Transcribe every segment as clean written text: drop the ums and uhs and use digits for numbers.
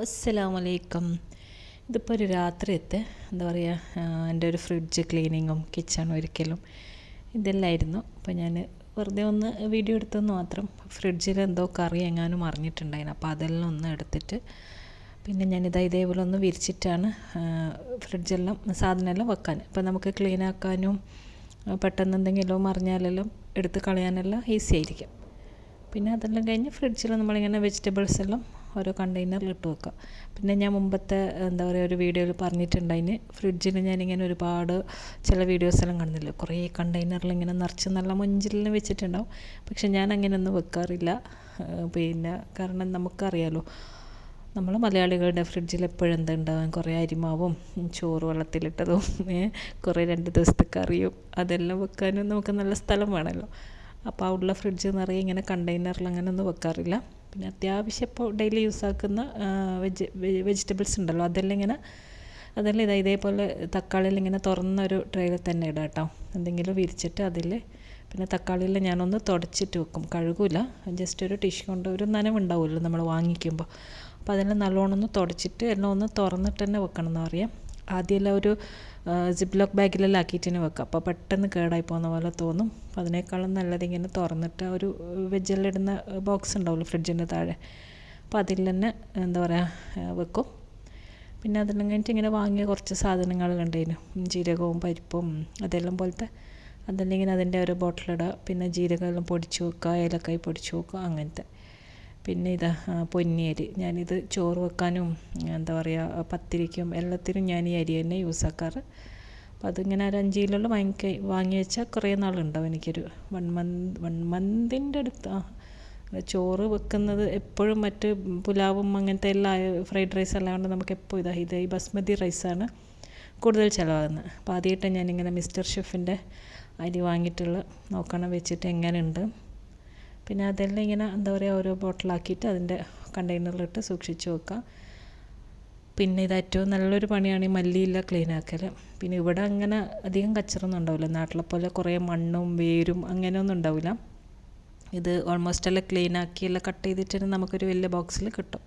അസ്സലാമലൈക്കും. ഇതിപ്പോൾ ഒരു രാത്രിയത്തെ എന്താ പറയുക, എൻ്റെ ഒരു ഫ്രിഡ്ജ് ക്ലീനിങ്ങും കിച്ചൺ ഒരിക്കലും ഇതെല്ലായിരുന്നു. അപ്പോൾ ഞാൻ വെറുതെ ഒന്ന് വീഡിയോ എടുത്തെന്ന് മാത്രം. ഫ്രിഡ്ജിൽ എന്തോ കറി എങ്ങാനും അറിഞ്ഞിട്ടുണ്ടായിരുന്നു. അപ്പോൾ അതെല്ലാം ഒന്ന് എടുത്തിട്ട് പിന്നെ ഞാനിതാ ഇതേപോലെ ഒന്ന് വിരിച്ചിട്ടാണ് ഫ്രിഡ്ജെല്ലാം സാധനമെല്ലാം വെക്കാൻ. ഇപ്പോൾ നമുക്ക് ക്ലീൻ ആക്കാനും പെട്ടെന്ന് എന്തെങ്കിലും അറിഞ്ഞാലെല്ലാം എടുത്ത് കളയാനെല്ലാം ഈസി ആയിരിക്കും. പിന്നെ അതെല്ലാം കഴിഞ്ഞ് ഫ്രിഡ്ജിൽ നമ്മളിങ്ങനെ വെജിറ്റബിൾസ് എല്ലാം ഓരോ കണ്ടെയ്നറിൽ ഇട്ട് വെക്കുക. പിന്നെ ഞാൻ മുമ്പത്തെ എന്താ പറയുക ഒരു വീഡിയോയിൽ പറഞ്ഞിട്ടുണ്ടായിന്, ഫ്രിഡ്ജിൽ ഞാനിങ്ങനെ ഒരുപാട് ചില വീഡിയോസെല്ലാം കാണുന്നില്ല, കുറേ കണ്ടെയ്നറിൽ ഇങ്ങനെ നിറച്ച് നല്ല മൊഞ്ചിലെല്ലാം വെച്ചിട്ടുണ്ടാവും. പക്ഷെ ഞാൻ അങ്ങനെയൊന്നും വെക്കാറില്ല. പിന്നെ കാരണം നമുക്കറിയാലോ, നമ്മൾ മലയാളികളുടെ ഫ്രിഡ്ജിൽ എപ്പോഴും എന്താ ഉണ്ടാവാൻ, കുറേ അരിമാവും ചോറ് വെള്ളത്തിലിട്ടതും കുറേ 2 ദിവസത്തെ കറിയും അതെല്ലാം വെക്കാനും നമുക്ക് നല്ല സ്ഥലം വേണമല്ലോ. അപ്പോൾ ആ ഉള്ള ഫ്രിഡ്ജ് നിറയെ ഇങ്ങനെ കണ്ടെയ്നറിൽ അങ്ങനെ ഒന്നും വെക്കാറില്ല. പിന്നെ അത്യാവശ്യം ഇപ്പോൾ ഡെയിലി യൂസാക്കുന്ന വെജിറ്റബിൾസ് ഉണ്ടല്ലോ, അതെല്ലാം ഇതേപോലെ തക്കാളിയിൽ ഇങ്ങനെ തുറന്നൊരു ട്രേയിൽ തന്നെ ഇടാം കേട്ടോ. എന്തെങ്കിലും വിരിച്ചിട്ട് അതിൽ പിന്നെ തക്കാളിയിൽ ഞാനൊന്ന് തുടച്ചിട്ട് വെക്കും, കഴുകില്ല. ജസ്റ്റ് ഒരു ടിഷ്യൂ കൊണ്ട് ഒരു നനവുണ്ടാവുമല്ലോ നമ്മൾ വാങ്ങിക്കുമ്പോൾ, അപ്പോൾ അതെല്ലാം നല്ലോണം ഒന്ന് തുടച്ചിട്ട് എല്ലാം ഒന്ന് തുറന്നിട്ട് തന്നെ വെക്കണം എന്ന് പറയാം. ആദ്യമെല്ലാം ഒരു സിപ്പ് ലോക്ക് ബാഗിലെല്ലാം ആക്കിയിട്ട് തന്നെ വെക്കാം, അപ്പോൾ പെട്ടെന്ന് കേടായി പോകുന്ന പോലെ തോന്നും. അപ്പോൾ അതിനേക്കാളും നല്ലത് ഇങ്ങനെ തുറന്നിട്ട് ഒരു വെജെല്ലാം ഇടുന്ന ബോക്സ് ഉണ്ടാവുമല്ലോ ഫ്രിഡ്ജിൻ്റെ താഴെ, അപ്പോൾ അതിൽ തന്നെ എന്താ പറയുക വെക്കും. പിന്നെ അതെല്ലാം കഴിഞ്ഞിട്ട് ഇങ്ങനെ വാങ്ങിയ കുറച്ച് സാധനങ്ങളുണ്ടായിരുന്നു, ജീരകവും പരിപ്പും അതെല്ലാം പോലത്തെ, അതെല്ലാം ഇങ്ങനെ അതിൻ്റെ ഒരു ബോട്ടിലിടുക. പിന്നെ ജീരകമെല്ലാം പൊടിച്ച് വെക്കുക, ഏലക്കായ് പൊടിച്ച് വെക്കുക, അങ്ങനത്തെ. പിന്നെ ഇതാ പൊന്നിയരി, ഞാനിത് ചോറ് വെക്കാനും എന്താ പറയുക പത്തിരിക്കും എല്ലാത്തിനും ഞാൻ ഈ അരി തന്നെ യൂസ് ആക്കാറ്. അപ്പോൾ അതിങ്ങനെ ഒരു 5 കിലോ വാങ്ങി വെച്ചാൽ കുറേ നാളുണ്ടാവും. എനിക്കൊരു 1 മന്തിൻ്റെ അടുത്ത്. ചോറ് വെക്കുന്നത് എപ്പോഴും മറ്റ് പുലാവും അങ്ങനത്തെ എല്ലാം ഫ്രൈഡ് റൈസ് എല്ലാം കൊണ്ട് നമുക്ക് എപ്പോൾ ഇത് ഈ ബസ്മതി റൈസാണ് കൂടുതൽ ചിലവാകുന്നത്. അപ്പോൾ ആദ്യമായിട്ട് ഞാനിങ്ങനെ മിസ്റ്റർ ഷെഫിൻ്റെ അരി വാങ്ങിയിട്ടുള്ള നോക്കണം വെച്ചിട്ട് എങ്ങനെയുണ്ട്. പിന്നെ അതെല്ലാം ഇങ്ങനെ എന്താ പറയുക ഓരോ ബോട്ടിലാക്കിയിട്ട് അതിൻ്റെ കണ്ടെയ്നറിലിട്ട് സൂക്ഷിച്ച് വെക്കാം. പിന്നെ ഇത് ഏറ്റവും നല്ലൊരു പണിയാണ് ഈ മല്ലിയില ക്ലീൻ ആക്കൽ. പിന്നെ ഇവിടെ അങ്ങനെ അധികം കച്ചറൊന്നും ഉണ്ടാവില്ല, നാട്ടിലെ പോലെ കുറേ മണ്ണും വേരും അങ്ങനെയൊന്നും ഉണ്ടാവില്ല. ഇത് ഓൾമോസ്റ്റ് എല്ലാം ക്ലീൻ ആക്കി എല്ലാം കട്ട് ചെയ്തിട്ട് നമുക്കൊരു വലിയ ബോക്സിൽ കിട്ടും,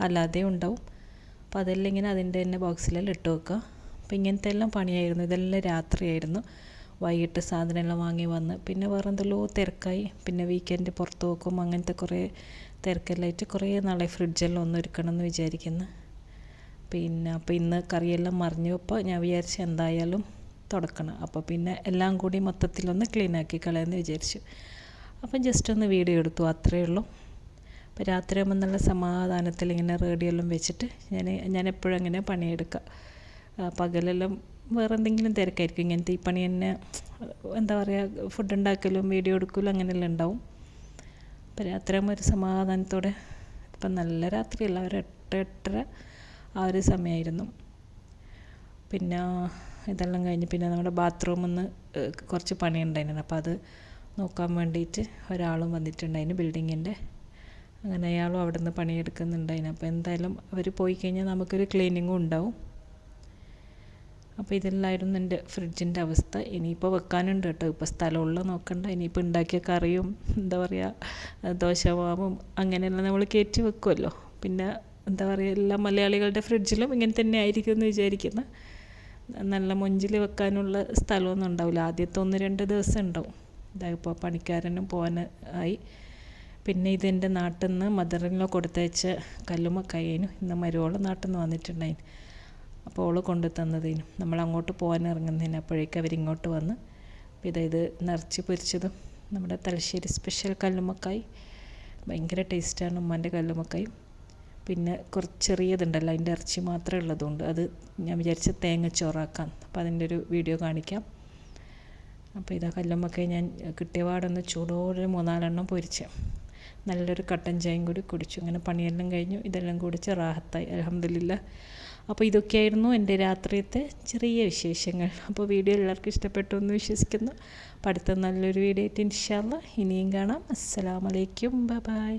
അല്ലാതെ ഉണ്ടാവും. അപ്പോൾ അതെല്ലാം ഇങ്ങനെ അതിൻ്റെ തന്നെ ബോക്സിലെല്ലാം ഇട്ട് വെക്കുക. അപ്പോൾ ഇങ്ങനത്തെ എല്ലാം പണിയായിരുന്നു. ഇതെല്ലാം രാത്രിയായിരുന്നു. വൈകിട്ട് സാധനമെല്ലാം വാങ്ങി വന്ന് പിന്നെ വേറെ എന്തെല്ലോ തിരക്കായി. പിന്നെ വീക്കെൻഡ് പുറത്ത് വെക്കും, അങ്ങനത്തെ കുറേ തിരക്കെല്ലാമായിട്ട് കുറേ നാളെ ഫ്രിഡ്ജെല്ലാം ഒന്ന് ഒരുക്കണം എന്ന് വിചാരിക്കുന്നു. പിന്നെ അപ്പോൾ ഇന്ന് കറിയെല്ലാം മറിഞ്ഞപ്പോൾ ഞാൻ വിചാരിച്ചു എന്തായാലും തുടക്കണം. അപ്പോൾ പിന്നെ എല്ലാം കൂടി മൊത്തത്തിലൊന്ന് ക്ലീനാക്കി കളയാമെന്ന് വിചാരിച്ചു. അപ്പം ജസ്റ്റ് ഒന്ന് വീഡിയോ എടുത്തു, അത്രയേ ഉള്ളൂ. അപ്പോൾ രാത്രിയാകുമ്പോൾ നല്ല സമാധാനത്തിൽ ഇങ്ങനെ റേഡിയോയെല്ലാം വെച്ചിട്ട് ഞാൻ എപ്പോഴും അങ്ങനെ പണിയെടുക്കുക. പകലെല്ലാം വേറെ എന്തെങ്കിലും തിരക്കായിരിക്കും. ഇങ്ങനത്തെ ഈ പണി തന്നെ എന്താ പറയുക, ഫുഡ് ഉണ്ടാക്കലും വീഡിയോ എടുക്കലും അങ്ങനെയെല്ലാം ഉണ്ടാവും. അപ്പോൾ രാത്രിയാകുമ്പോൾ ഒരു സമാധാനത്തോടെ, ഇപ്പം നല്ല രാത്രിയല്ല, ഒരു 8-8:30 ആ ഒരു സമയമായിരുന്നു. പിന്നെ ഇതെല്ലാം കഴിഞ്ഞ് പിന്നെ നമ്മുടെ ബാത്റൂമിൽ നിന്ന് കുറച്ച് പണി ഉണ്ടായിരുന്നു. അപ്പോൾ അത് നോക്കാൻ വേണ്ടിയിട്ട് ഒരാളും വന്നിട്ടുണ്ടായിരുന്നു ബിൽഡിങ്ങിൻ്റെ. അങ്ങനെ അയാളും അവിടെ നിന്ന് പണിയെടുക്കുന്നുണ്ടായിരുന്നു. അപ്പോൾ എന്തായാലും അവർ പോയി കഴിഞ്ഞാൽ നമുക്കൊരു ക്ലീനിങ്ങും ഉണ്ടാവും. അപ്പോൾ ഇതെല്ലായിരുന്നു എൻ്റെ ഫ്രിഡ്ജിൻ്റെ അവസ്ഥ. ഇനിയിപ്പോൾ വെക്കാനുണ്ട് കേട്ടോ, ഇപ്പോൾ സ്ഥലമുള്ള നോക്കണ്ട. ഇനിയിപ്പോൾ ഉണ്ടാക്കിയ കറിയും എന്താ പറയുക ദോശമാവും അങ്ങനെയെല്ലാം നമ്മൾ കയറ്റി വെക്കുമല്ലോ. പിന്നെ എന്താ പറയുക എല്ലാ മലയാളികളുടെ ഫ്രിഡ്ജിലും ഇങ്ങനെ തന്നെ ആയിരിക്കും എന്ന് വിചാരിക്കുന്നു. നല്ല മൊഞ്ചിൽ വെക്കാനുള്ള സ്ഥലമൊന്നും ഉണ്ടാവില്ല. ആദ്യത്തെ 1-2 ദിവസം ഉണ്ടാവും. ഇതായിപ്പോൾ പണിക്കാരനും പോകാൻ ആയി. പിന്നെ ഇതെൻ്റെ നാട്ടിൽ നിന്ന് മദറിനോ കൊടുത്തയച്ച കല്ലുമ്മക്കായേനു. ഇന്ന് മരുവോളം നാട്ടിൽ നിന്ന് വന്നിട്ടുണ്ടായിരുന്നു. അപ്പോൾ ഓള് കൊണ്ടു തന്നതിനും നമ്മൾ അങ്ങോട്ട് പോകാൻ ഇറങ്ങുന്നതിന് അപ്പോഴേക്കും അവരിങ്ങോട്ട് വന്ന്. അപ്പോൾ ഇത് നിറച്ച് പൊരിച്ചതും നമ്മുടെ തലശ്ശേരി സ്പെഷ്യൽ കല്ലുമ്മക്കായ്, ഭയങ്കര ടേസ്റ്റാണ് ഉമ്മാൻ്റെ കല്ലുമ്മക്കായും. പിന്നെ കുറച്ച് ചെറിയതുണ്ടല്ലോ, അതിൻ്റെ ഇറച്ചി മാത്രമേ ഉള്ളതുകൊണ്ട് അത് ഞാൻ വിചാരിച്ച തേങ്ങച്ചോറാക്കാം. അപ്പോൾ അതിൻ്റെ ഒരു വീഡിയോ കാണിക്കാം. അപ്പോൾ ഇതാ കല്ലുമ്മക്കായ് ഞാൻ കിട്ടിയ പാടൊന്ന് ചൂടോടെ 3-4 പൊരിച്ച് നല്ലൊരു കട്ടൻ ചായയും കൂടി കുടിച്ചു. അങ്ങനെ പണിയെല്ലാം കഴിഞ്ഞു, ഇതെല്ലാം കുടിച്ച് റാഹത്തായി, അൽഹംദുലില്ലാ. അപ്പോൾ ഇതൊക്കെയായിരുന്നു എൻ്റെ രാത്രിയത്തെ ചെറിയ വിശേഷങ്ങൾ. അപ്പോൾ വീഡിയോ എല്ലാവർക്കും ഇഷ്ടപ്പെട്ടു എന്ന് വിശ്വസിക്കുന്നു. അപ്പോൾ അടുത്ത നല്ലൊരു വീഡിയോ ആയിട്ട് ഇൻഷാ അല്ലാഹ് ഇനിയും കാണാം. അസ്സലാമു അലൈക്കും, ബൈ ബൈ.